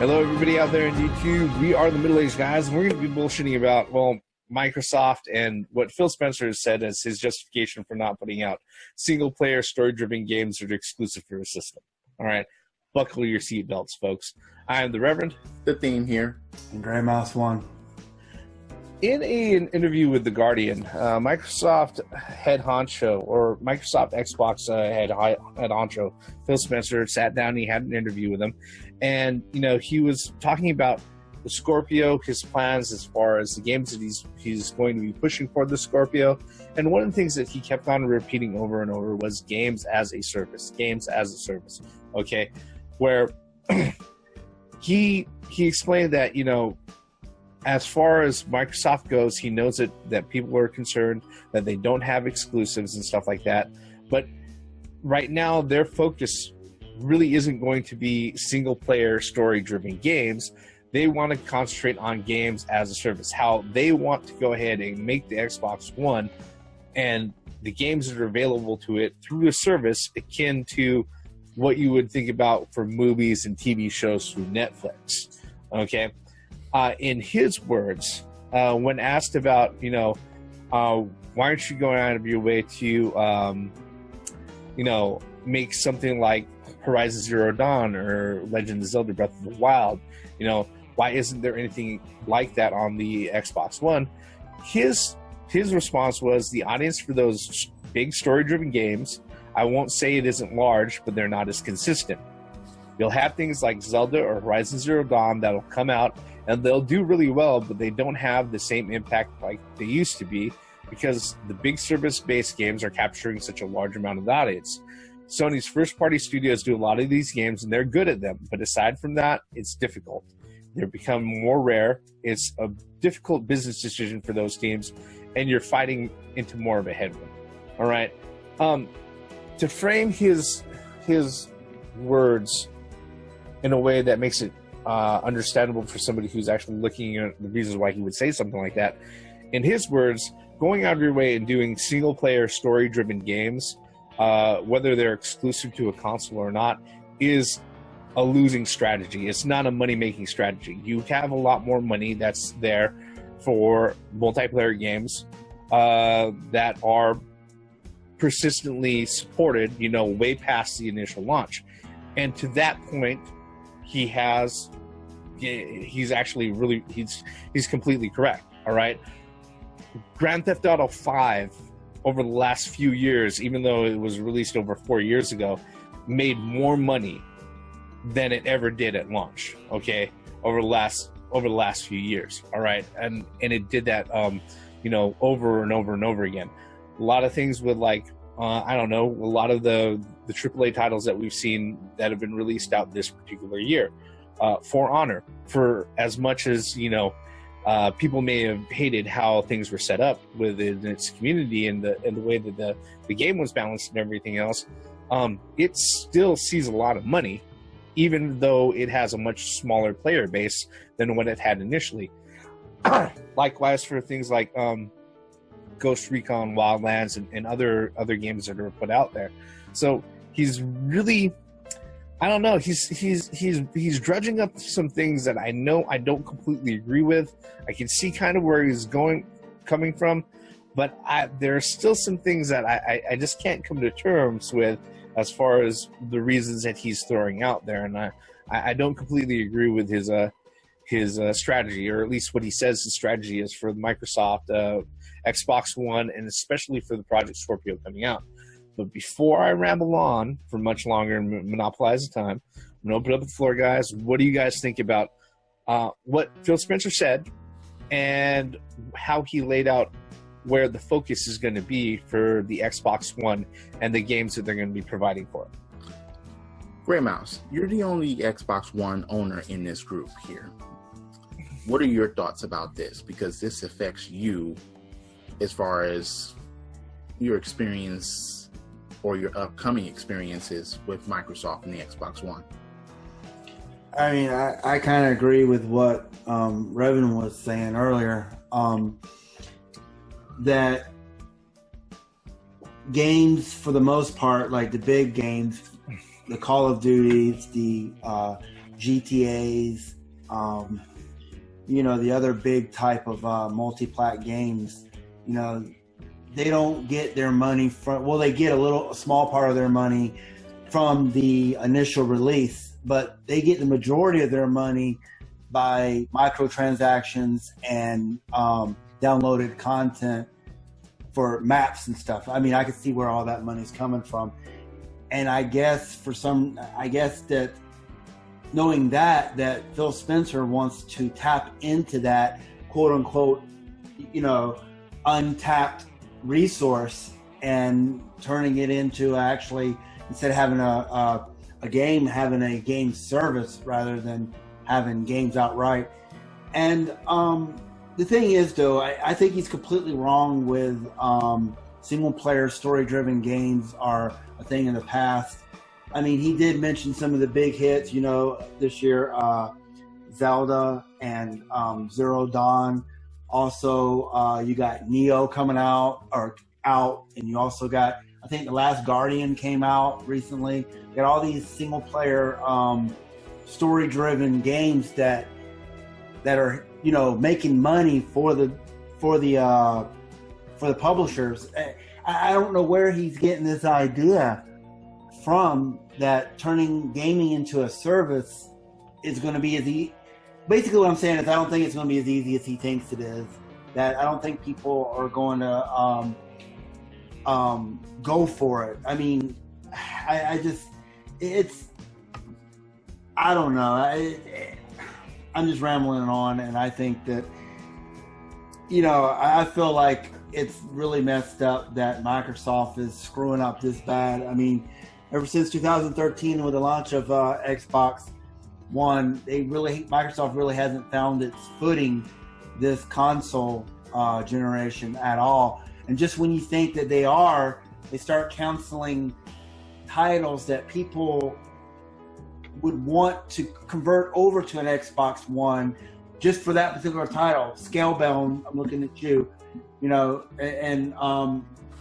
Hello, everybody out there on YouTube. We are the Middle-Aged Guys, and we're going to be bullshitting about, well, Microsoft and what Phil Spencer has said as his justification for not putting out single-player, story-driven games that are exclusive for the system. All right, buckle your seatbelts, folks. I am the Reverend. The Theme here. And Grey Mouse 1. In an interview with The Guardian, Microsoft head honcho, or Microsoft Xbox head honcho, Phil Spencer, sat down and he had an interview with him. And, you know, he was talking about the Scorpio, his plans as far as the games that he's going to be pushing for the Scorpio. And one of the things that he kept on repeating over and over was games as a service, okay? Where he explained that, you know, as far as Microsoft goes, he knows that people are concerned that they don't have exclusives and stuff like that. But right now, their focus really isn't going to be single-player, story-driven games. They want to concentrate on games as a service, how they want to go ahead and make the Xbox One and the games that are available to it through a service akin to what you would think about for movies and TV shows through Netflix, okay? In his words, when asked about, you know, why aren't you going out of your way to, you know, make something like Horizon Zero Dawn or Legend of Zelda Breath of the Wild, you know, why isn't there anything like that on the Xbox One? His response was the audience for those big story-driven games, I won't say it isn't large, but they're not as consistent. You'll have things like Zelda or Horizon Zero Dawn that'll come out and they'll do really well, but they don't have the same impact like they used to be because the big service-based games are capturing such a large amount of the audience. Sony's first-party studios do a lot of these games, and they're good at them. But aside from that, it's difficult. They're becoming more rare. It's a difficult business decision for those teams, and you're fighting into more of a headwind. All right? To frame his words in a way that makes it understandable for somebody who's actually looking at the reasons why he would say something like that. In his words, going out of your way and doing single-player, story-driven games, whether they're exclusive to a console or not, is a losing strategy. It's not a money-making strategy. You have a lot more money that's there for multiplayer games that are persistently supported, you know, way past the initial launch. And to that point, he's completely correct. All right. Grand Theft Auto 5 over the last few years, even though it was released over 4 years ago, made more money than it ever did at launch. Okay. Over the last few years. All right. And it did that, you know, over and over and over again. A lot of things with like, I don't know, a lot of the AAA titles that we've seen that have been released out this particular year. For Honor, for as much as, you know, people may have hated how things were set up within its community and the way that the game was balanced and everything else, it still sees a lot of money, even though it has a much smaller player base than what it had initially. Likewise for things like Ghost Recon Wildlands and other games that are put out there. So he's really, I don't know, he's drudging up some things that I know I don't completely agree with. I can see kind of where he's coming from, but there are still some things that I just can't come to terms with as far as the reasons that he's throwing out there, and I don't completely agree with his strategy, or at least what he says his strategy is for Microsoft Xbox One, and especially for the Project Scorpio coming out. But before I ramble on for much longer and monopolize the time, I'm going to open up the floor, guys. What do you guys think about what Phil Spencer said and how he laid out where the focus is going to be for the Xbox One and the games that they're going to be providing for it? Grey Mouse, you're the only Xbox One owner in this group here. What are your thoughts about this? Because this affects you as far as your experience or your upcoming experiences with Microsoft and the Xbox One. I mean, I kind of agree with what Reverend was saying earlier, that games, for the most part, like the big games, the Call of Duties, the GTAs, the other big type of multi-plat games, they don't get their money from, well, they get a small part of their money from the initial release, but they get the majority of their money by microtransactions and downloaded content for maps and stuff. I mean, I can see where all that money's coming from. And I guess that knowing that Phil Spencer wants to tap into that quote unquote, untapped resource and turning it into actually, instead of having a game, having a game service rather than having games outright. And the thing is, though, I think he's completely wrong with single-player, story-driven games are a thing in the past. I mean, he did mention some of the big hits, this year, Zelda and Zero Dawn. Also, you got Neo coming out, and you also got, I think, The Last Guardian came out recently. You got all these single-player, story-driven games that are, making money for the publishers. I don't know where he's getting this idea from, that turning gaming into a service is going to be as easy. Basically, what I'm saying is I don't think it's going to be as easy as he thinks it is. That I don't think people are going to go for it. I mean, I don't know. I'm just rambling on, and I think that, I feel like it's really messed up that Microsoft is screwing up this bad. I mean, ever since 2013 with the launch of Xbox One, Microsoft really hasn't found its footing this console generation at all. And just when you think that they start canceling titles that people would want to convert over to an Xbox One just for that particular title. Scalebound, I'm looking at you, and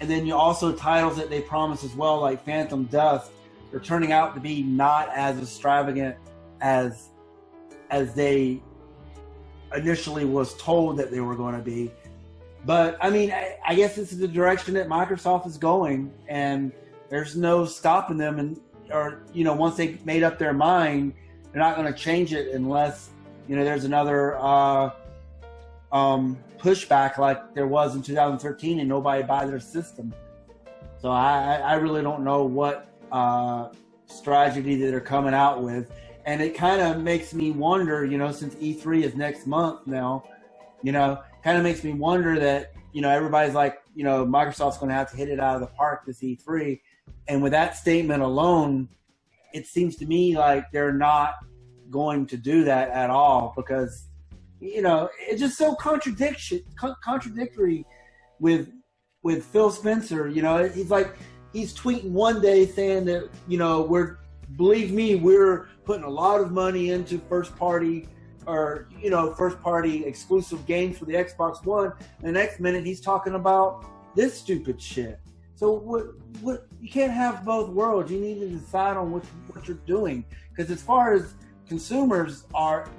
then you also titles that they promise as well, like Phantom Dust, are turning out to be not as extravagant as they initially was told that they were going to be. But I mean, I guess this is the direction that Microsoft is going, and there's no stopping them. Once they made up their mind, they're not going to change it unless, there's another pushback like there was in 2013 and nobody buy their system. So I really don't know what strategy that they're coming out with. And it kind of makes me wonder, since E3 is next month now, kind of makes me wonder that, everybody's like, Microsoft's going to have to hit it out of the park this E3. And with that statement alone, it seems to me like they're not going to do that at all, because, it's just so contradictory with Phil Spencer. He's tweeting one day saying that, we're putting a lot of money into first party exclusive games for the Xbox One. And the next minute he's talking about this stupid shit. So what you can't have both worlds. You need to decide on what you're doing. Because as far as consumers are,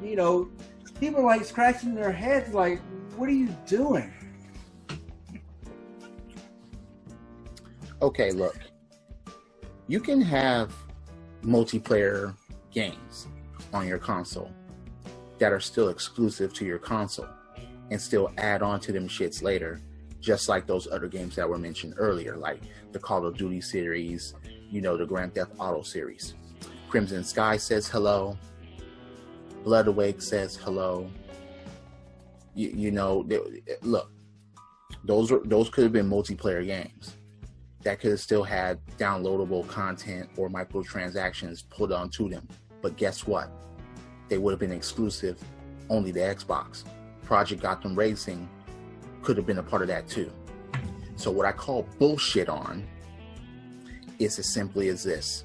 people are like scratching their heads like, what are you doing? Okay, look. You can have multiplayer games on your console that are still exclusive to your console and still add on to them shits later, just like those other games that were mentioned earlier, like the Call of Duty series, the Grand Theft Auto series. Crimson Sky says hello. Blood Awake says hello. Look, those could have been multiplayer games that could have still had downloadable content or microtransactions put onto them. But guess what? They would have been exclusive only to Xbox. Project Gotham Racing could have been a part of that too. So what I call bullshit on is as simply as this.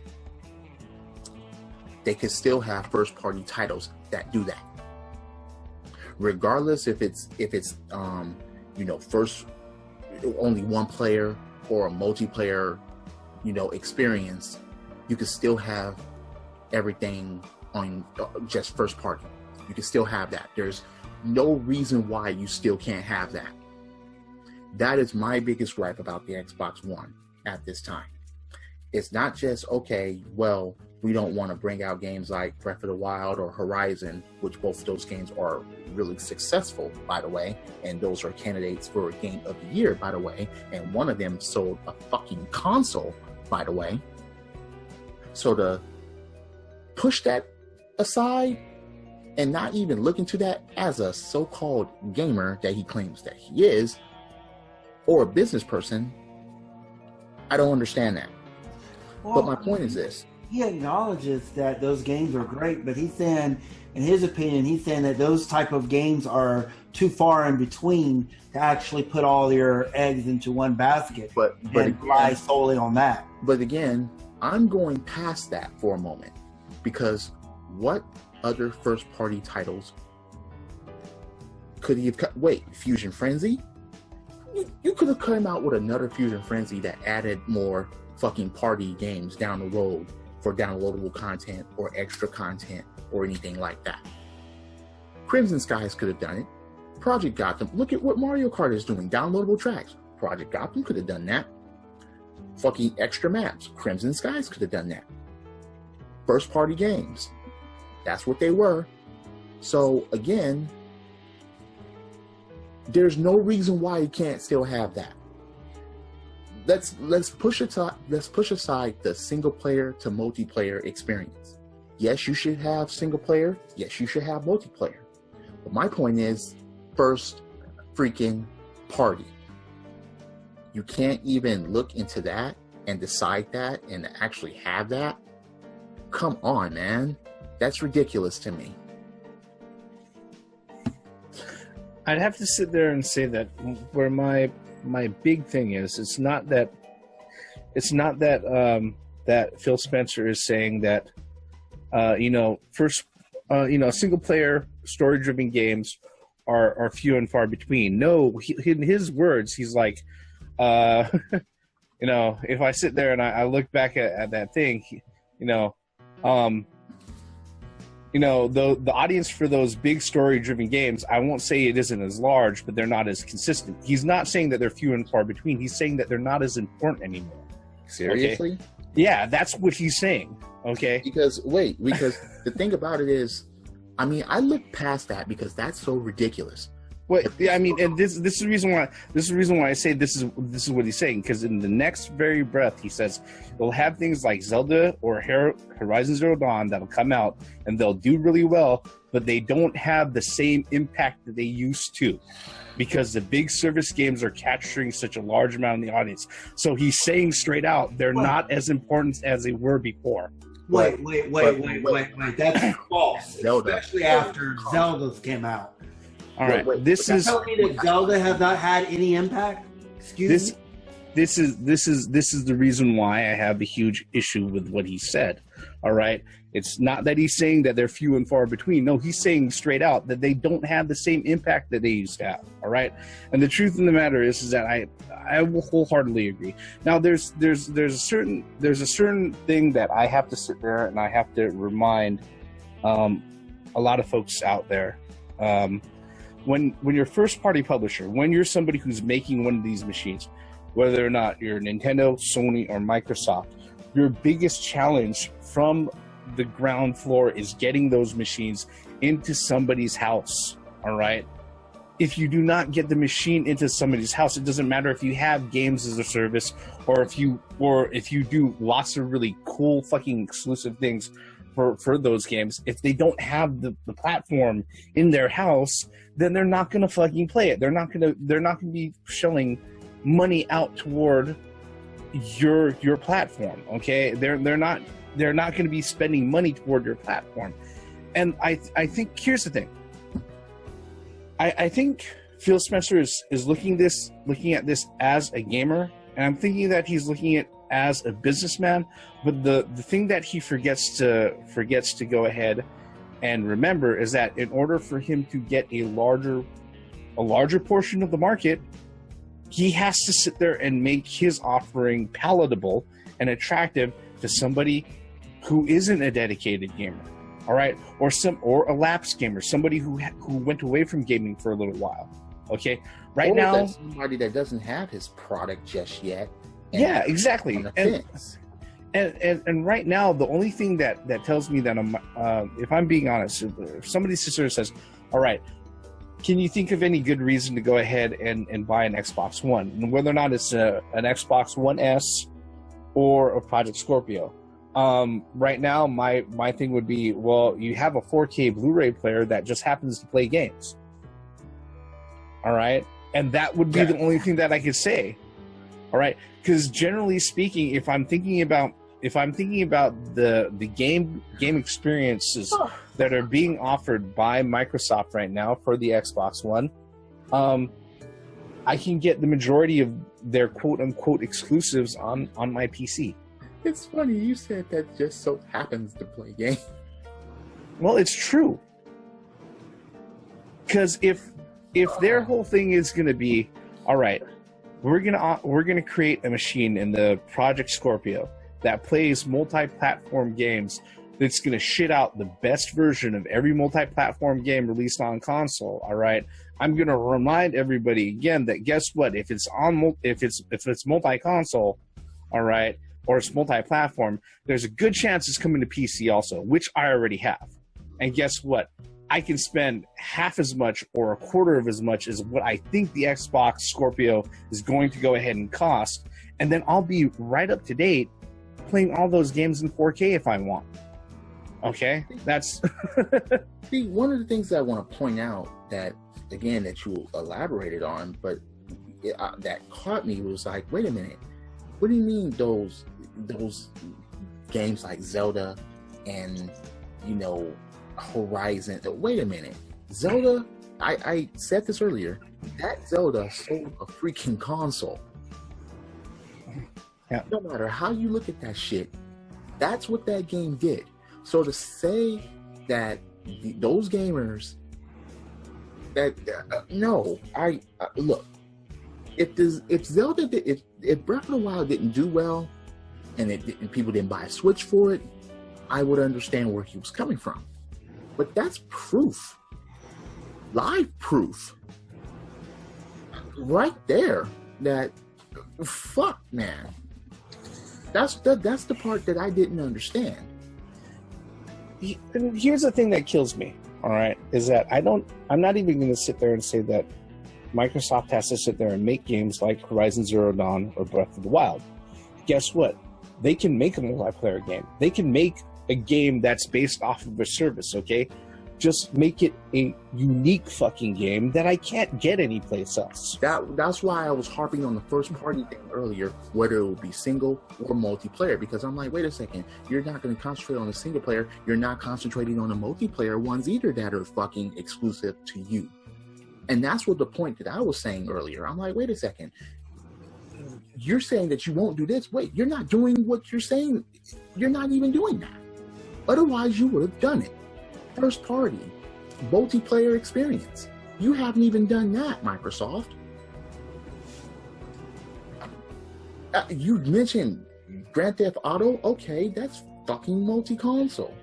They could still have first party titles that do that. Regardless if it's first only one player or a multiplayer, experience, you could still have everything on just first party. You can still have that. There's no reason why you still can't have that. That is my biggest gripe about the Xbox One at this time. It's not just, okay, well, we don't want to bring out games like Breath of the Wild or Horizon, which both of those games are really successful, by the way, and those are candidates for Game of the Year, by the way, and one of them sold a fucking console, by the way. So to push that aside and not even look into that as a so-called gamer that he claims that he is, or a business person, I don't understand that. Well, but my point is this. He acknowledges that those games are great, but he's saying, in his opinion, he's saying that those type of games are too far in between to actually put all your eggs into one basket but and again, rely solely on that. But again, I'm going past that for a moment, because what other first-party titles could he have cut? Wait, Fusion Frenzy? You could have come out with another Fusion Frenzy that added more fucking party games down the road for downloadable content or extra content or anything like that. Crimson Skies could have done it. Project Gotham, look at what Mario Kart is doing, downloadable tracks. Project Gotham could have done that. Fucking extra maps, Crimson Skies could have done that. First party games, that's what they were. So again, there's no reason why you can't still have that. Let's push aside the single player to multiplayer experience. Yes, you should have single player. Yes, you should have multiplayer. But my point is, first freaking party. You can't even look into that and decide that and actually have that. Come on, man. That's ridiculous to me. I'd have to sit there and say that where my big thing is, it's not that that Phil Spencer is saying that single player story driven games are few and far between. No, in his words, he's like, if I sit there and I look back at that thing, the audience for those big story-driven games, I won't say it isn't as large, but they're not as consistent. He's not saying that they're few and far between. He's saying that they're not as important anymore. Seriously? Okay? Yeah, that's what he's saying. Okay. Because the thing about it is, I mean, I look past that because that's so ridiculous. Well, yeah, I mean, and this is the reason why. This is the reason why I say this is what he's saying. Because in the next very breath, he says they'll have things like Zelda or Horizon Zero Dawn that'll come out and they'll do really well, but they don't have the same impact that they used to, because the big service games are capturing such a large amount of the audience. So he's saying straight out, they're not as important as they were before. Wait. That's false. Zelda. Especially after Zelda's came out. All right, this is telling me that Zelda has not had any impact. Excuse me. This is the reason why I have a huge issue with what he said. All right, it's not that he's saying that they're few and far between. No, he's saying straight out that they don't have the same impact that they used to have. All right, and the truth of the matter is that I will wholeheartedly agree. Now, there's a certain thing that I have to sit there and I have to remind a lot of folks out there. When you're a first-party publisher, when you're somebody who's making one of these machines, whether or not you're Nintendo, Sony, or Microsoft, your biggest challenge from the ground floor is getting those machines into somebody's house, all right? If you do not get the machine into somebody's house, it doesn't matter if you have games as a service or if you do lots of really cool fucking exclusive things for those games. If they don't have the platform in their house, then they're not gonna fucking play it. They're not gonna be shelling money out toward your platform. Okay, they're not gonna be spending money toward your platform. And I think here's the thing. I think Phil Spencer is looking at this as a gamer, and I'm thinking that he's looking at as a businessman. But the thing that he forgets to go ahead and remember is that in order for him to get a larger portion of the market, he has to sit there and make his offering palatable and attractive to somebody who isn't a dedicated gamer. all right, or a lapsed gamer, somebody who went away from gaming for a little while. Okay, right or now, that somebody that doesn't have his product just yet. Yeah, exactly. On the fence. And right now, the only thing that tells me that I'm, if I'm being honest, if somebody sits there and says, all right, can you think of any good reason to go ahead and buy an Xbox One? And whether or not it's an Xbox One S or a Project Scorpio. Right now, my thing would be, well, you have a 4K Blu-ray player that just happens to play games. All right? And that would be the only thing that I could say. All right? Because generally speaking, if I'm thinking about the game experiences that are being offered by Microsoft right now for the Xbox One, I can get the majority of their quote unquote exclusives on my PC. It's funny you said that just so happens to play games. Well, it's true. Because if their whole thing is going to be, all right, we're gonna create a machine in the Project Scorpio that plays multi-platform games, that's going to shit out the best version of every multi-platform game released on console. All right, I'm going to remind everybody again that guess what? If it's multi-console, all right, or it's multi-platform, there's a good chance it's coming to PC also, which I already have. And guess what? I can spend half as much or a quarter of as much as what I think the Xbox Scorpio is going to go ahead and cost, and then I'll be right up to date playing all those games in 4K if I want. Okay? That's... See, one of the things that I want to point out that, again, that you elaborated on, but that caught me was like, wait a minute. What do you mean those games like Zelda and, Horizon? Wait a minute. Zelda, I said this earlier, that Zelda sold a freaking console. Yeah. No matter how you look at that shit, that's what that game did. So to say that those gamers that look, if Zelda if Breath of the Wild didn't do well and people didn't buy a Switch for it, I would understand where he was coming from. But that's proof, live proof, right there that fuck, man. That's the part that I didn't understand. Here's the thing that kills me, all right, is that I'm not even going to sit there and say that Microsoft has to sit there and make games like Horizon Zero Dawn or Breath of the Wild. Guess what? They can make a multiplayer game. They can make a game that's based off of a service, okay? Just make it a unique fucking game that I can't get anyplace else. That's why I was harping on the first party thing earlier, whether it would be single or multiplayer, because I'm like, wait a second, you're not going to concentrate on the single player, you're not concentrating on the multiplayer ones either that are fucking exclusive to you. And that's what the point that I was saying earlier. I'm like, wait a second, you're saying that you won't do this. Wait, you're not doing what you're saying. You're not even doing that. Otherwise, you would have done it. First party, multiplayer experience. You haven't even done that, Microsoft. You mentioned Grand Theft Auto. Okay, that's fucking multi-console.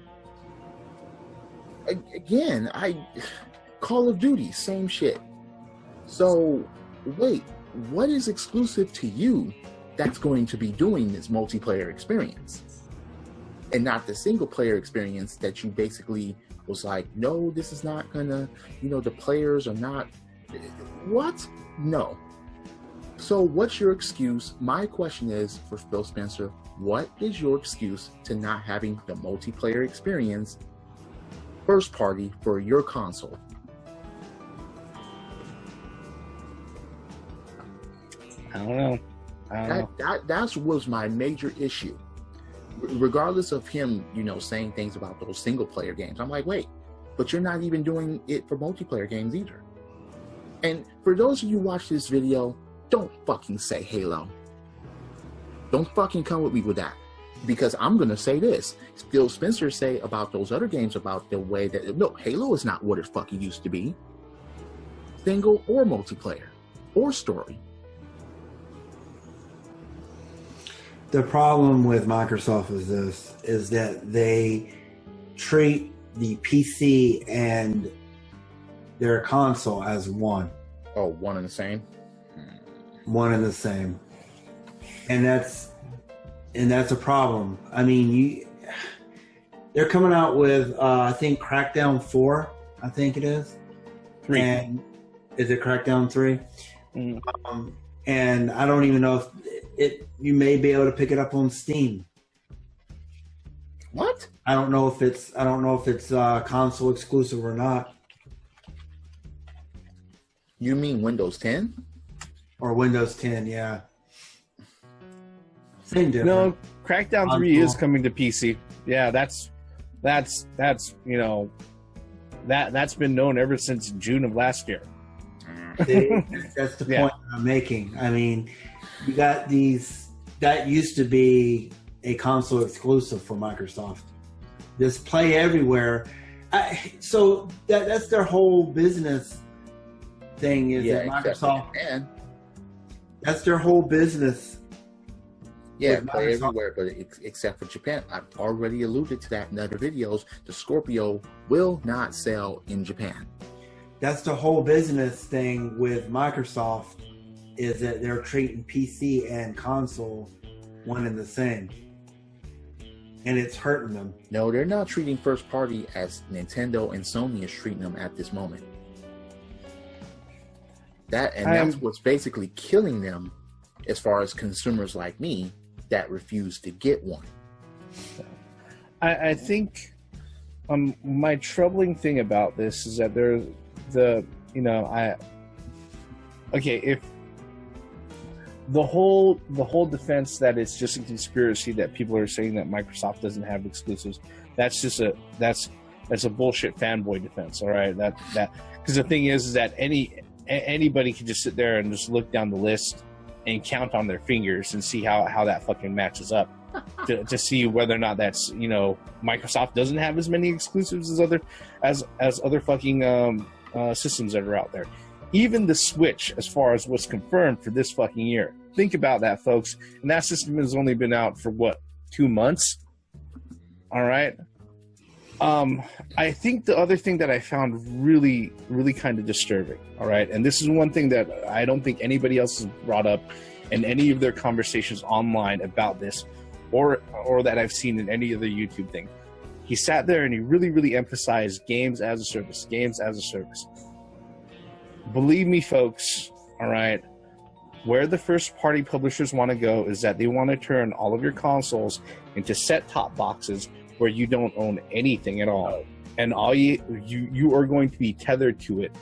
Again, Call of Duty, same shit. So, wait, what is exclusive to you that's going to be doing this multiplayer experience? And not the single player experience that you basically was like, no, this is not gonna, the players are not, what? No. So what's your excuse? My question is for Phil Spencer, what is your excuse to not having the multiplayer experience first party for your console? I don't know. That was my major issue. Regardless of him, saying things about those single player games, I'm like, wait, but you're not even doing it for multiplayer games either. And for those of you who watch this video, don't fucking say Halo. Don't fucking come with me with that. Because I'm going to say this. Phil Spencer say about those other games about the way that, no, Halo is not what it fucking used to be. Single or multiplayer or story. The problem with Microsoft is that they treat the PC and their console as one. Oh, one and the same. One and the same, and that's a problem. I mean, they're coming out with I think Crackdown 4. I think it is 3. And is it Crackdown 3? Mm. And I don't even know if you may be able to pick it up on Steam. What? I don't know if it's console exclusive or not. You mean Windows 10? Or Windows 10, yeah. Same difference. No, Crackdown 3 is coming to PC. Yeah, that's you know, that's been known ever since June of last year. That's the point I'm making. I mean, you got these that used to be a console exclusive for Microsoft. This Play Everywhere. So that's their whole business thing is that Microsoft. That's their whole business. Yeah, Play Everywhere, but except for Japan. I've already alluded to that in other videos. The Scorpio will not sell in Japan. That's the whole business thing with Microsoft is that they're treating PC and console one and the same. And it's hurting them. No, they're not treating first party as Nintendo and Sony is treating them at this moment. That's what's basically killing them as far as consumers like me that refuse to get one. I think my troubling thing about this is that there's if the whole defense that it's just a conspiracy that people are saying that Microsoft doesn't have exclusives, that's a bullshit fanboy defense. All right, that because the thing is that anybody can just sit there and just look down the list and count on their fingers and see how that fucking matches up to see whether or not that's, you know, Microsoft doesn't have as many exclusives as other fucking systems that are out there. Even the Switch, as far as what's confirmed for this fucking year. Think about that, folks. And that system has only been out for what, 2 months? All right. I think the other thing that I found really, really kind of disturbing, all right, and this is one thing that I don't think anybody else has brought up in any of their conversations online about this, or that I've seen in any other YouTube thing. He sat there and he really, really emphasized games as a service, games as a service. Believe me, folks, all right, where the first-party publishers want to go is that they want to turn all of your consoles into set-top boxes where you don't own anything at all, and all you are going to be tethered to it,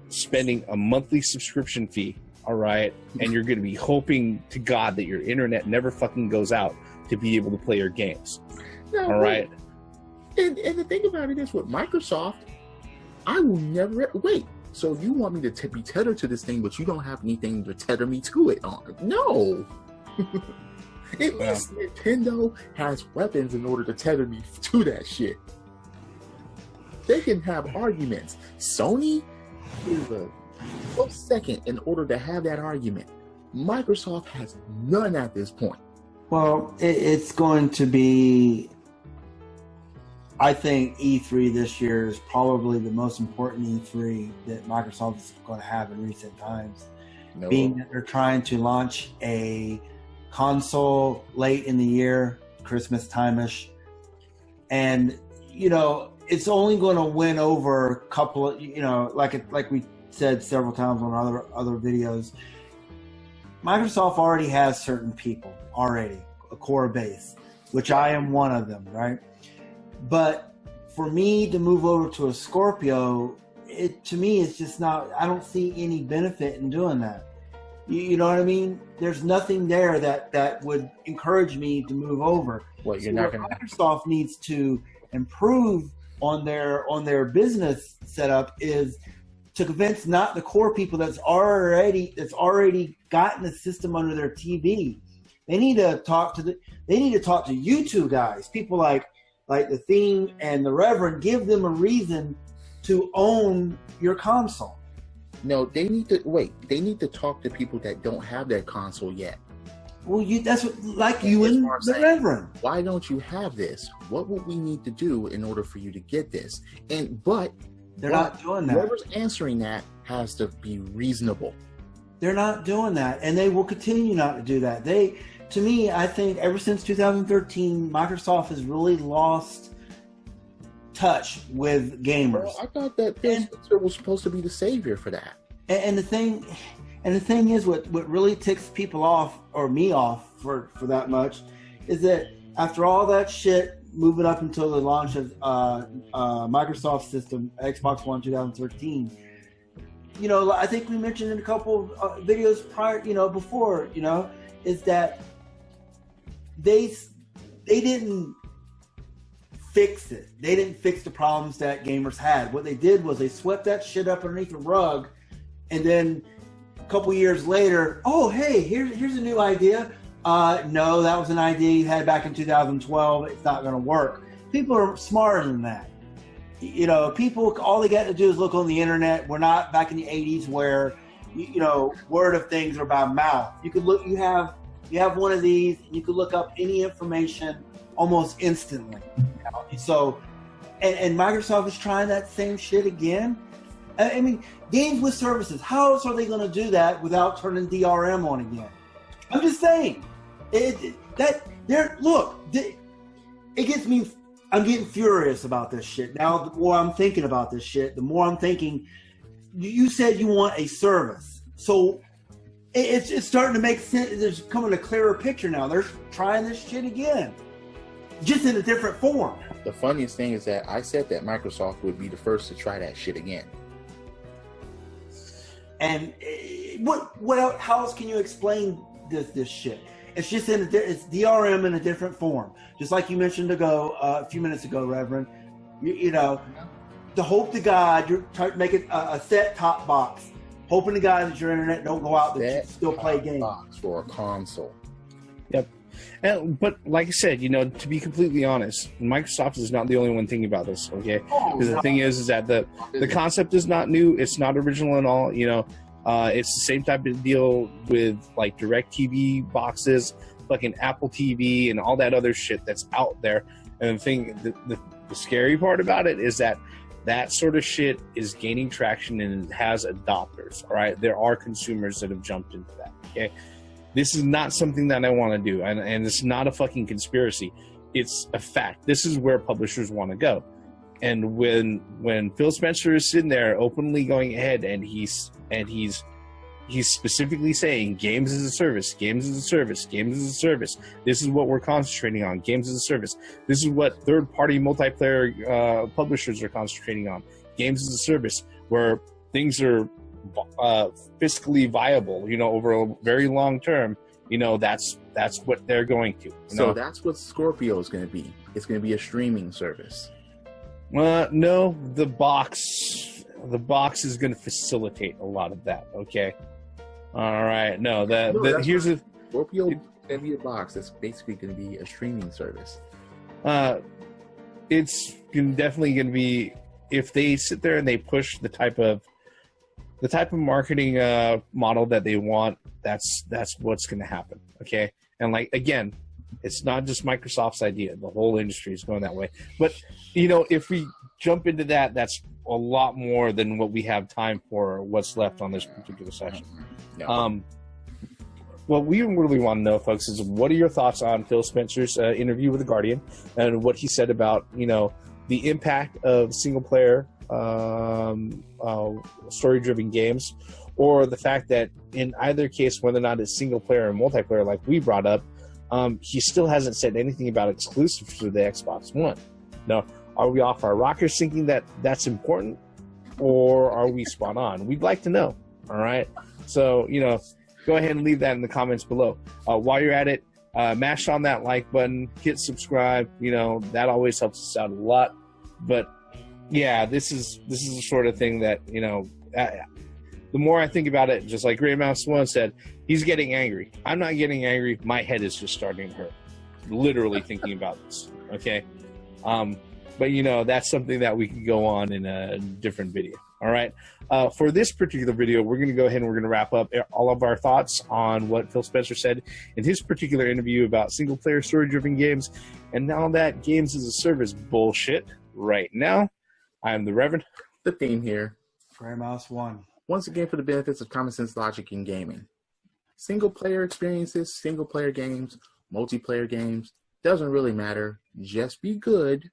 spending a monthly subscription fee, all right, and you're going to be hoping to God that your internet never fucking goes out to be able to play your games. No, all right. And the thing about it is with Microsoft, I will never wait. So you want me to be tethered to this thing, but you don't have anything to tether me to it on? No. At least Nintendo has weapons in order to tether me to that shit. They can have arguments. Sony is a close second in order to have that argument. Microsoft has none at this point. Well, it's going to be, I think E3 this year is probably the most important E3 that Microsoft is going to have in recent times. No. Being that they're trying to launch a console late in the year, Christmas time-ish, and you know it's only going to win over a couple of, you know, like we said several times on other videos. Microsoft already has certain people already, a core base, which I am one of them, right? But for me to move over to a Scorpio, to me it's just not. I don't see any benefit in doing that. You know what I mean? There's nothing there that would encourage me to move over. Well, you're not going to. Microsoft needs to improve on their business setup is to convince not the core people that's already gotten the system under their TV. They need to talk to you two guys, people like the Theme and the Reverend. Give them a reason to own your console. No, they need to wait. They need to talk to people that don't have that console yet. Well, that's what, like you and the Reverend. Why don't you have this? What would we need to do in order for you to get this? But they're not doing that. Whoever's answering that has to be reasonable. They're not doing that, and they will continue not to do that. To me, I think ever since 2013, Microsoft has really lost touch with gamers. Well, I thought that Phil Spencer was supposed to be the savior for that. And the thing is, what really ticks people off, or me off for that much, is that after all that shit, moving up until the launch of Microsoft system, Xbox One 2013, I think we mentioned in a couple of videos prior, before, is that they didn't fix it. They didn't fix the problems that gamers had. What they did was they swept that shit up underneath the rug, and then a couple years later, oh, hey, here's a new idea. No, that was an idea you had back in 2012. It's not going to work. People are smarter than that. People, all they got to do is look on the internet. We're not back in the 80s where, word of things are by mouth. You could look, you have one of these, and you could look up any information almost instantly. So, and Microsoft is trying that same shit again. I mean, games with services. How else are they going to do that without turning DRM on again? I'm just saying. It gets me. I'm getting furious about this shit. Now, the more I'm thinking about this shit, the more I'm thinking, you said you want a service. So it's starting to make sense. There's coming a clearer picture now. They're trying this shit again, just in a different form. The funniest thing is that I said that Microsoft would be the first to try that shit again. And how else can you explain this shit? It's just it's DRM in a different form. Just like you mentioned a few minutes ago, Reverend. To hope to God you're trying to make it a set-top box, hoping to God that your internet don't go out, that you still play games. Box for a console. Yep. But like I said, to be completely honest, Microsoft is not the only one thinking about this. Okay, because the thing is that the concept is not new. It's not original at all. It's the same type of deal with like DirecTV boxes, fucking Apple TV, and all that other shit that's out there. And the scary part about it is that sort of shit is gaining traction and it has adopters. All right, there are consumers that have jumped into that. Okay, this is not something that I want to do, and it's not a fucking conspiracy. It's a fact. This is where publishers want to go. And when Phil Spencer is sitting there openly going ahead and he's specifically saying games as a service, games as a service, games as a service. This is what we're concentrating on, games as a service. This is what third-party multiplayer publishers are concentrating on, games as a service, where things are fiscally viable, over a very long term. That's what they're going to. So that's what Scorpio is going to be. It's going to be a streaming service. No, the box is going to facilitate a lot of that. Okay, all right. Here's a Scorpio going to be a box that's basically going to be a streaming service. It's definitely going to be, if they sit there and they push the type of marketing model that they want. That's what's going to happen. Okay, and again. It's not just Microsoft's idea. The whole industry is going that way. But, if we jump into that, that's a lot more than what we have time for or what's left on this particular session. No. What we really want to know, folks, is what are your thoughts on Phil Spencer's interview with The Guardian and what he said about, the impact of single-player story-driven games, or the fact that in either case, whether or not it's single-player or multiplayer, like we brought up, he still hasn't said anything about exclusives for the Xbox One. Now, are we off our rockers thinking that that's important, or are we spot on? We'd like to know. All right. So, go ahead and leave that in the comments below. While you're at it, mash on that like button, hit subscribe. That always helps us out a lot. But yeah, this is the sort of thing that, the more I think about it, just like Great Mouse One said, he's getting angry. I'm not getting angry. My head is just starting to hurt. Literally thinking about this. Okay. But, you know, that's something that we can go on in a different video. All right. For this particular video, we're going to go ahead and we're going to wrap up all of our thoughts on what Phil Spencer said in his particular interview about single-player story-driven games and now that games as a service bullshit. Right now, I am the Reverend. The theme here. Gray Mouse 1. Once again, for the benefits of common sense logic in gaming. Single-player experiences, single-player games, multiplayer games, doesn't really matter. Just be good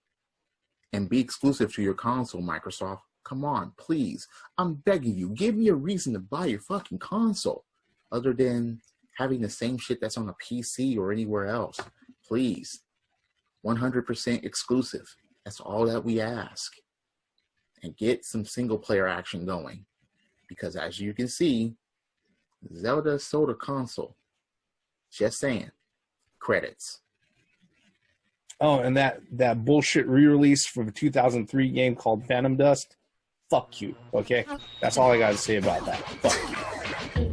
and be exclusive to your console, Microsoft. Come on, please. I'm begging you. Give me a reason to buy your fucking console other than having the same shit that's on a PC or anywhere else. Please. 100% exclusive. That's all that we ask. And get some single-player action going. Because as you can see, Zelda sold a console. Just saying. Credits. Oh, and that bullshit re-release from a 2003 game called Phantom Dust. Fuck you, okay? That's all I got to say about that. Fuck you.